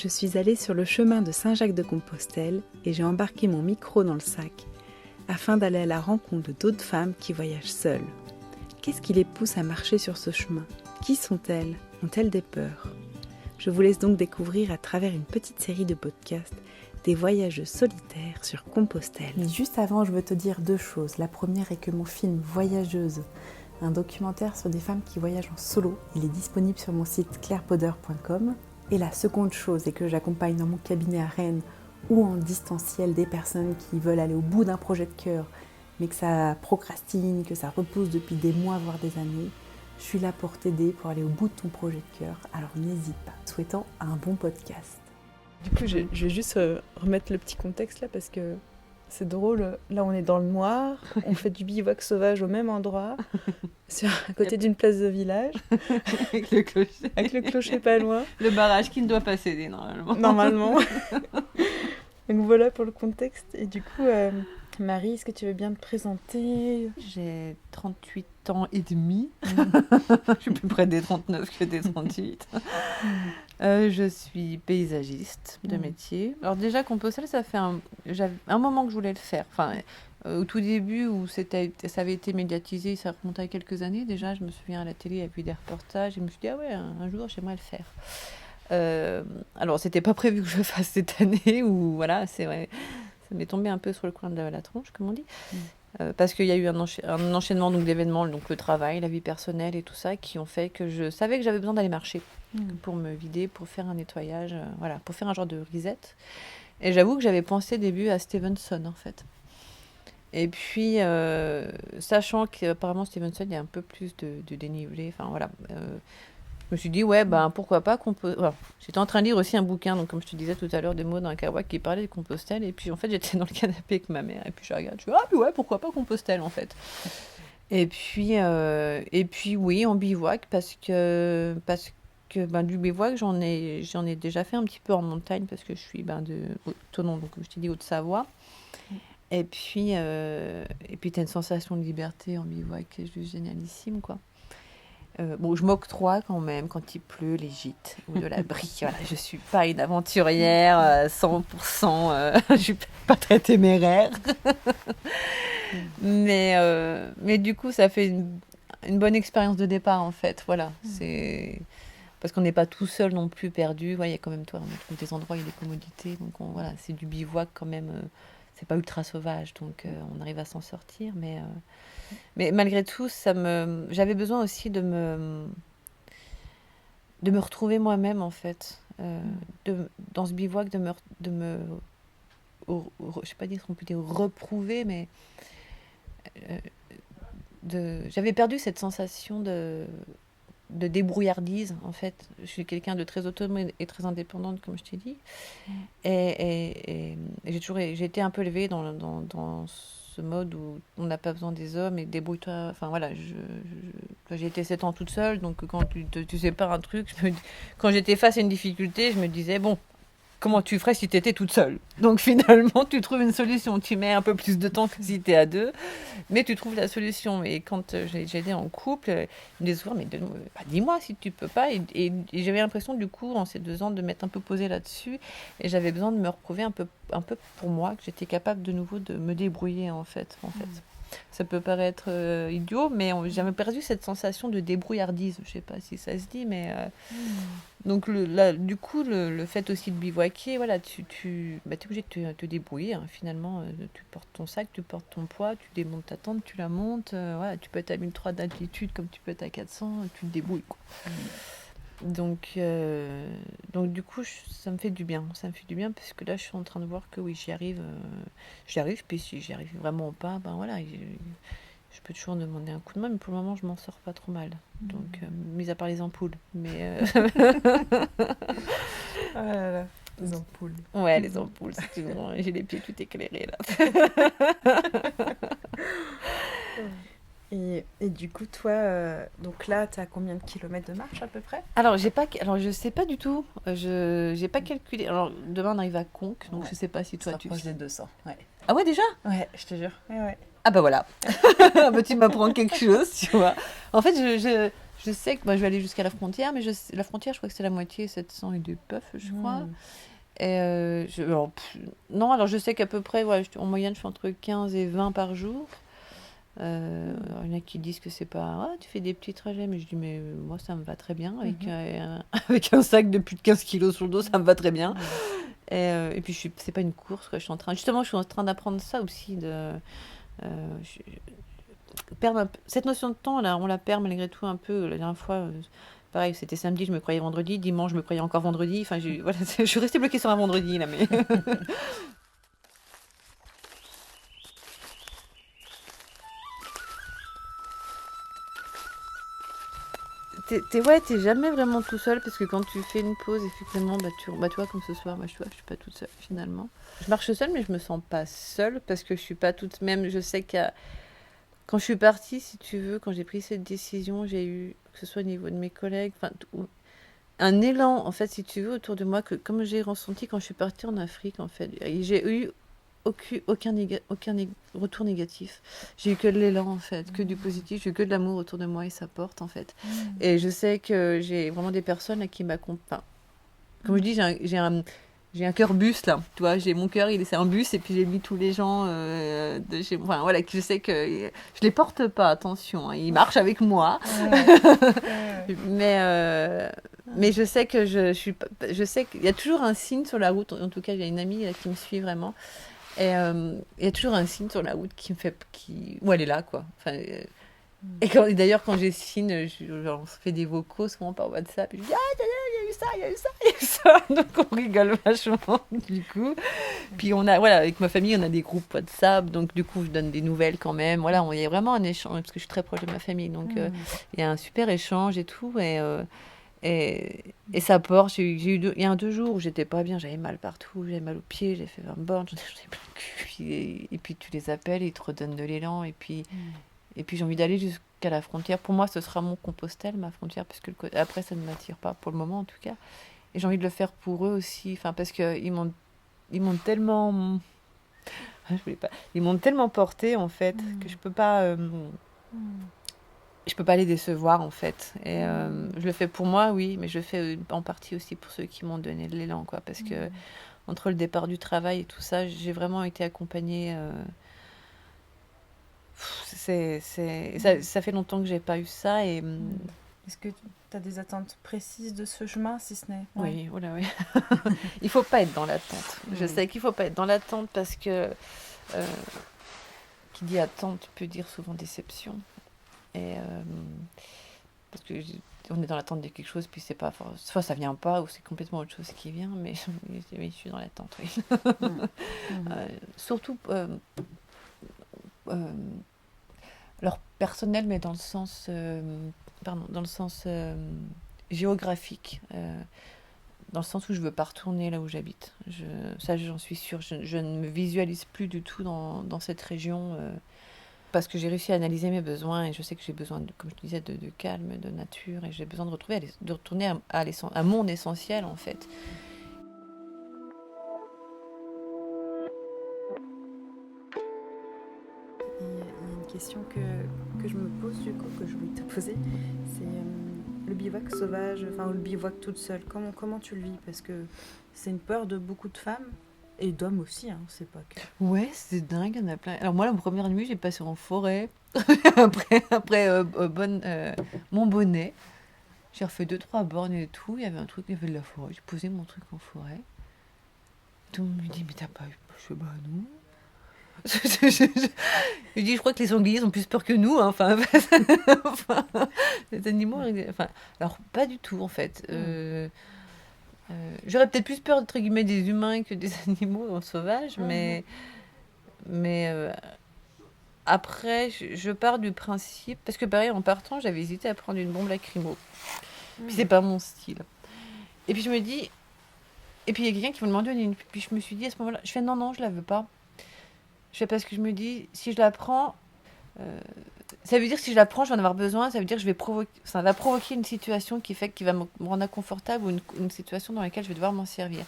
je suis allée sur le chemin de Saint-Jacques-de-Compostelle et j'ai embarqué mon micro dans le sac afin d'aller à la rencontre d'autres femmes qui voyagent seules. Qu'est-ce qui les pousse à marcher sur ce chemin ? Qui sont-elles ? Ont-elles des peurs ? Je vous laisse donc découvrir à travers une petite série de podcasts des voyageuses solitaires sur Compostelle. Mais juste avant, je veux te dire deux choses. La première est que mon film Voyageuse, un documentaire sur des femmes qui voyagent en solo, il est disponible sur mon site clairepodder.com. Et la seconde chose est que j'accompagne dans mon cabinet à Rennes ou en distanciel des personnes qui veulent aller au bout d'un projet de cœur, mais que ça procrastine, que ça repousse depuis des mois, voire des années. Je suis là pour t'aider, pour aller au bout de ton projet de cœur, alors n'hésite pas. Souhaitant un bon podcast. Du coup, je vais juste remettre le petit contexte là parce que c'est drôle. Là, on est dans le noir, on fait du bivouac sauvage au même endroit, à côté d'une place de village. Avec le clocher. Avec le clocher pas loin. Le barrage qui ne doit pas céder normalement. Normalement. Donc voilà pour le contexte. Et du coup, Marie, est-ce que tu veux bien te présenter ? J'ai 38 ans et demi. Je suis plus près des 39 que des 38. Je suis paysagiste de métier. Alors déjà, Compostelle, j'avais un moment que je voulais le faire. Enfin, au tout début, où ça avait été médiatisé, ça remontait à quelques années. Déjà, je me souviens à la télé, il y avait eu des reportages. Et je me suis dit, ah ouais, un jour, j'aimerais le faire. Alors, c'était pas prévu que je le fasse cette année. Ou voilà, c'est vrai. Ça m'est tombé un peu sur le coin de la tronche, comme on dit. Parce qu'il y a eu un enchaînement donc, d'événements, donc le travail, la vie personnelle et tout ça, qui ont fait que je savais que j'avais besoin d'aller marcher pour me vider, pour faire un nettoyage, voilà, pour faire un genre de reset. Et j'avoue que j'avais pensé au début à Stevenson, en fait. Et puis, sachant qu'apparemment Stevenson, il y a un peu plus de dénivelé, enfin voilà. Je me suis dit, ouais, pourquoi pas voilà. J'étais en train de lire aussi un bouquin, donc comme je te disais tout à l'heure, des mots d'un Kerouac qui parlait de Compostelle. Et puis, en fait, j'étais dans le canapé avec ma mère. Et puis, je regarde, je dis, ah, puis ouais, pourquoi pas Compostelle, en fait. Et puis oui, en bivouac, parce que du bivouac, j'en ai déjà fait un petit peu en montagne, parce que je suis de Thonon, donc comme je t'ai dit, Haute-Savoie. Et puis, t'as une sensation de liberté en bivouac qui est juste génialissime, quoi. Je m'octroie quand même, quand il pleut, les gîtes ou de l'abri. Voilà, je ne suis pas une aventurière 100%, je ne suis pas très téméraire. Mais du coup, ça fait une bonne expérience de départ, en fait. Voilà, c'est... Parce qu'on n'est pas tout seul non plus perdu. Il y a quand même, on trouve des endroits, il y a des commodités. Donc voilà, c'est du bivouac quand même. C'est pas ultra sauvage, donc on arrive à s'en sortir. Mais malgré tout, j'avais besoin aussi de me retrouver moi-même, en fait. Dans ce bivouac, je sais pas dire si on peut dire reprouver, mais j'avais perdu cette sensation de débrouillardise, en fait. Je suis quelqu'un de très autonome et très indépendante, comme je t'ai dit. Et j'ai été un peu élevée dans ce mode où on n'a pas besoin des hommes et débrouille-toi. Enfin voilà, j'ai été 7 ans toute seule, donc quand tu sais pas un truc, quand j'étais face à une difficulté, je me disais, bon, comment tu ferais si tu étais toute seule ? Donc finalement, tu trouves une solution. Tu mets un peu plus de temps que si tu es à deux, mais tu trouves la solution. Et quand j'étais en couple, ils me disaient souvent, mais dis-moi si tu peux pas. Et j'avais l'impression, du coup, en ces 2 ans, de m'être un peu posée là-dessus. Et j'avais besoin de me reprouver un peu pour moi, que j'étais capable de nouveau de me débrouiller, en fait. Ça peut paraître idiot, mais j'avais perdu cette sensation de débrouillardise. Je ne sais pas si ça se dit, mais... Donc, du coup, le fait aussi de bivouaquer, voilà, tu es obligé de te débrouiller. Hein, finalement, tu portes ton sac, tu portes ton poids, tu démontes ta tente, tu la montes. Voilà, tu peux être à 1003 d'altitude comme tu peux être à 400, tu te débrouilles, quoi. Donc, du coup, ça me fait du bien. Ça me fait du bien parce que là, je suis en train de voir que oui, j'y arrive. Puis si j'y arrive vraiment pas, voilà, je peux toujours demander un coup de main, mais pour le moment, je m'en sors pas trop mal. Donc, mis à part les ampoules. Mais Ah là là, les ampoules. Ouais, les ampoules, c'est bon, j'ai les pieds tout éclairés, là. Et du coup, toi, donc là, tu as combien de kilomètres de marche à peu près ? Alors, je sais pas du tout. J'ai pas calculé. Alors, demain, on arrive à Conques, donc je sais pas si toi, tu approches des 200. Ouais. Ah ouais, déjà ? Ouais, je te jure. Ouais. Ah bah voilà. Tu m'apprends quelque chose, tu vois. En fait, Je sais que moi, je vais aller jusqu'à la frontière, mais la frontière, je crois que c'est la moitié, 700 et des puffs, je crois. Et alors je sais qu'à peu près, ouais, en moyenne, je fais entre 15 et 20 par jour. Alors, il y en a qui disent que c'est pas... Ah, tu fais des petits trajets, mais je dis, mais moi, ça me va très bien. Avec un sac de plus de 15 kilos sur le dos, ça me va très bien. Et puis, c'est pas une course, quoi. Justement, je suis en train d'apprendre ça aussi, cette notion de temps, là, on la perd malgré tout un peu. La dernière fois, pareil, c'était samedi, je me croyais vendredi. Dimanche, je me croyais encore vendredi. Enfin, voilà, je suis restée bloquée sur un vendredi, là, mais... T'es jamais vraiment tout seul, parce que quand tu fais une pause, effectivement, tu vois, comme ce soir, je suis pas toute seule, finalement. Je marche seule, mais je me sens pas seule, parce que je suis pas toute... Même, je sais quand je suis partie, si tu veux, quand j'ai pris cette décision, j'ai eu, que ce soit au niveau de mes collègues, un élan, en fait, si tu veux, autour de moi, comme j'ai ressenti quand je suis partie en Afrique, en fait. Et j'ai eu aucun retour négatif. J'ai eu que de l'élan, en fait, que du positif. J'ai eu que de l'amour autour de moi et ça porte, en fait. Et je sais que j'ai vraiment des personnes là, qui m'accompagnent. Comme je dis, j'ai un cœur bus, là. Tu vois, j'ai mon cœur, c'est un bus, et puis j'ai mis tous les gens de chez moi. Enfin, voilà, je sais que je les porte pas, attention. Hein, ils marchent avec moi. Mais je sais que je sais qu'il y a toujours un signe sur la route. En tout cas, il y a une amie là, qui me suit vraiment. Et il y a toujours un signe sur la route qui me fait... où elle est là, quoi. Enfin, et d'ailleurs, quand j'ai signe, on se fait des vocaux souvent par WhatsApp. Et je dis, ah, il y a eu ça, il y a eu ça, il y a eu ça. Donc, on rigole vachement, du coup. Puis, avec ma famille, on a des groupes WhatsApp. Donc, du coup, je donne des nouvelles quand même. Voilà, il y a vraiment un échange, parce que je suis très proche de ma famille. Donc, il y a un super échange et tout. Et ça porte. Il y a 2 jours où j'étais pas bien, j'avais mal partout, j'avais mal aux pieds, j'ai fait 20 bornes, j'en ai plein le cul. Et puis tu les appelles, ils te redonnent de l'élan. Et puis j'ai envie d'aller jusqu'à la frontière. Pour moi, ce sera mon Compostelle, ma frontière, parce que après, ça ne m'attire pas, pour le moment en tout cas. Et j'ai envie de le faire pour eux aussi, parce qu'ils m'ont tellement... Ils m'ont tellement porté, en fait, que je peux pas... Je peux pas les décevoir, en fait. Et je le fais pour moi, oui, mais je le fais en partie aussi pour ceux qui m'ont donné de l'élan, quoi. Parce que entre le départ du travail et tout ça, j'ai vraiment été accompagnée. Ça fait longtemps que j'ai pas eu ça. Et est-ce que tu as des attentes précises de ce chemin, si ce n'est... Oui, voilà, oui. Il faut pas être dans l'attente. Je sais qu'il faut pas être dans l'attente parce que qui dit attente peut dire souvent déception. Et parce que on est dans l'attente de quelque chose, puis c'est pas soit ça vient pas ou c'est complètement autre chose qui vient, mais je suis dans l'attente, oui. Surtout alors personnel, mais dans le sens géographique, dans le sens où je veux pas retourner là où j'habite. Ça, j'en suis sûre. Je ne me visualise plus du tout dans cette région. Parce que j'ai réussi à analyser mes besoins et je sais que j'ai besoin, comme je te disais, de calme, de nature, et j'ai besoin de retourner à mon essentiel, en fait. Il y a une question que je me pose, du coup, que je voulais te poser, c'est le bivouac sauvage, ou le bivouac toute seule. Comment tu le vis? Parce que c'est une peur de beaucoup de femmes. Et d'hommes aussi, c'est pas que... Ouais, c'est dingue, il y en a plein. Alors moi, la première nuit, j'ai passé en forêt. après mon bonnet. J'ai refait 2-3 bornes et tout. Il y avait de la forêt. J'ai posé mon truc en forêt. Tout le monde me dit, mais t'as pas eu... Je fais, bah non. Je dis, je crois que les sangliers ont plus peur que nous. Les animaux... alors, pas du tout, en fait. J'aurais peut-être plus peur, entre guillemets, des humains que des animaux sauvages, mais après, je pars du principe... Parce que pareil, en partant, j'avais hésité à prendre une bombe lacrymo. Puis c'est pas mon style. Et puis je me dis... Et puis il y a quelqu'un qui me demandait une... Puis je me suis dit à ce moment-là... Je fais non, je la veux pas. Je fais parce que je me dis, si je la prends... ça veut dire que si je la prends, je vais en avoir besoin. Ça veut dire que ça va provoquer une situation qui va me rendre inconfortable, ou une situation dans laquelle je vais devoir m'en servir.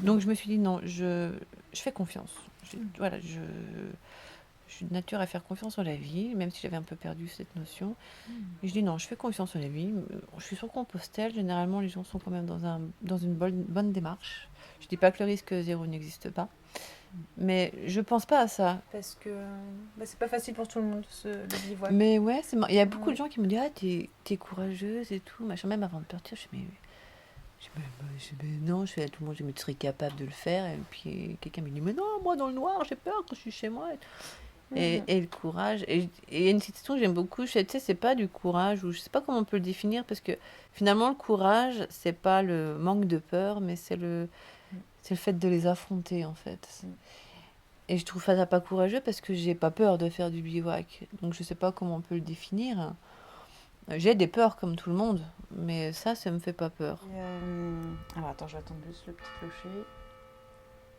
Donc je me suis dit non, je fais confiance. Je suis de nature à faire confiance en la vie, même si j'avais un peu perdu cette notion. Et je dis non, je fais confiance en la vie. Je suis sur Compostelle. Généralement, les gens sont quand même dans une bonne démarche. Je dis pas que le risque zéro n'existe pas. Mais je pense pas à ça. Parce que c'est pas facile pour tout le monde, le bivouac. Mais ouais, il y a beaucoup de gens qui me disent ah, t'es courageuse et tout. Machin. Même avant de partir, je dis mais non, je fais à tout le monde, je me serais capable de le faire. Et puis quelqu'un me dit mais non, moi dans le noir, j'ai peur quand je suis chez moi. Et le courage. Et il y a une citation que j'aime beaucoup, tu sais, c'est pas du courage, ou je sais pas comment on peut le définir, parce que finalement, le courage, c'est pas le manque de peur, mais c'est le fait de les affronter, en fait. Et je trouve ça pas courageux parce que j'ai pas peur de faire du bivouac. Donc je sais pas comment on peut le définir. J'ai des peurs comme tout le monde, mais ça me fait pas peur. Alors attends, je vais attendre juste le petit clocher.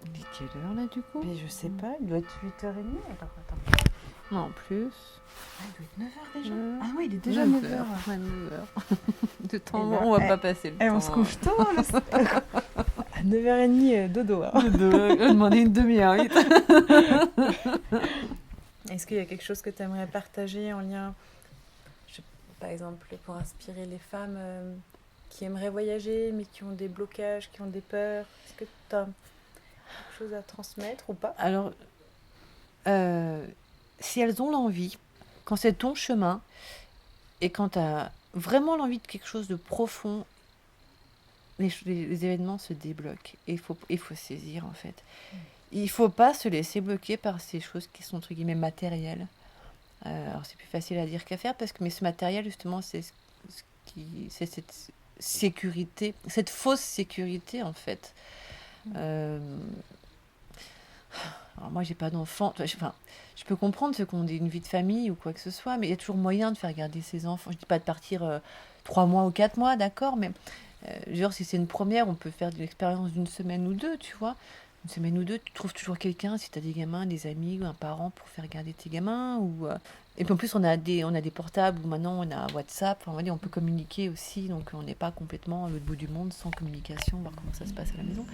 Il est quelle heure là du coup? Mais je sais pas, il doit être 8h30. Alors attends. Non, plus. Ah, il doit être 9h déjà. Ah oui, il est déjà 9h. Ouais, 9h. De temps, on va pas passer le temps. On se couche tôt. À 9h30, dodo. Demander une demi-heure, vite. Est-ce qu'il y a quelque chose que tu aimerais partager en lien, par exemple, pour inspirer les femmes qui aimeraient voyager, mais qui ont des blocages, qui ont des peurs? Est-ce que tu as quelque chose à transmettre ou pas? Alors, si elles ont l'envie, quand c'est ton chemin, et quand tu as vraiment l'envie de quelque chose de profond, les événements se débloquent. Et il faut saisir, en fait. Il ne faut pas se laisser bloquer par ces choses qui sont, entre guillemets, matérielles. Alors, c'est plus facile à dire qu'à faire, mais ce matériel, justement, c'est cette sécurité, cette fausse sécurité, en fait. Alors, moi, j'ai pas d'enfant. Je peux comprendre ceux qui ont une vie de famille ou quoi que ce soit, mais il y a toujours moyen de faire garder ses enfants. Je dis pas de partir 3 mois ou 4 mois, d'accord, mais genre, si c'est une première, on peut faire une expérience d'une semaine ou deux, tu vois. Une semaine ou deux, tu trouves toujours quelqu'un, si tu as des gamins, des amis ou un parent pour faire garder tes gamins. Et puis en plus, on a des portables où maintenant on a WhatsApp, on peut communiquer aussi, donc on n'est pas complètement à l'autre bout du monde sans communication, voir comment ça se passe à la maison.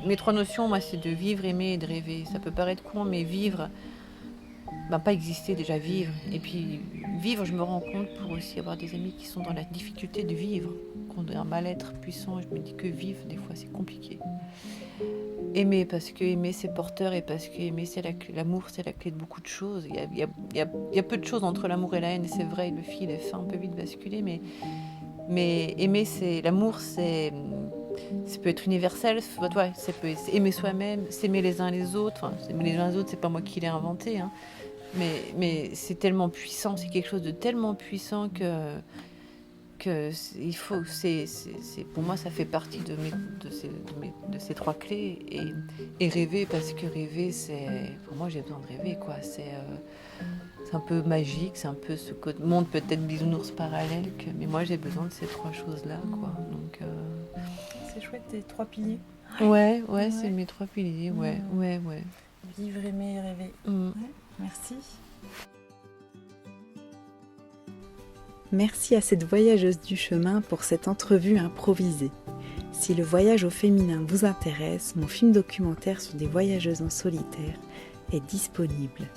Mes 3 notions, moi, c'est de vivre, aimer et de rêver. Ça peut paraître con, mais vivre, pas exister, déjà vivre. Et puis vivre, je me rends compte pour aussi avoir des amis qui sont dans la difficulté de vivre, qui ont un mal-être puissant. Je me dis que vivre, des fois, c'est compliqué. Aimer, parce que aimer, c'est porteur, et parce que aimer, c'est la clé. L'amour, c'est la clé de beaucoup de choses. Il y a peu de choses entre l'amour et la haine, et c'est vrai, le fil est fin, on peut vite basculer, mais aimer, c'est l'amour, ça peut être universel, c'est aimer soi-même, s'aimer les uns les autres. S'aimer les uns les autres, c'est pas moi qui l'ai inventé, hein. Mais c'est tellement puissant, c'est quelque chose de tellement puissant que il faut, pour moi, ça fait partie de ces 3 clés. Et rêver, parce que rêver, pour moi, j'ai besoin de rêver, quoi. C'est un peu magique, c'est un peu ce monde peut-être bisounours parallèle, mais moi, j'ai besoin de ces 3 choses-là, quoi. Donc, c'est chouette, tes 3 piliers. Ouais, c'est mes 3 piliers, ouais. Vivre, aimer et rêver. Ouais, merci. Merci à cette voyageuse du chemin pour cette entrevue improvisée. Si le voyage au féminin vous intéresse, mon film documentaire sur des voyageuses en solitaire est disponible.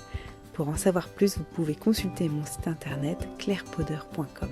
Pour en savoir plus, vous pouvez consulter mon site internet clairepoder.com.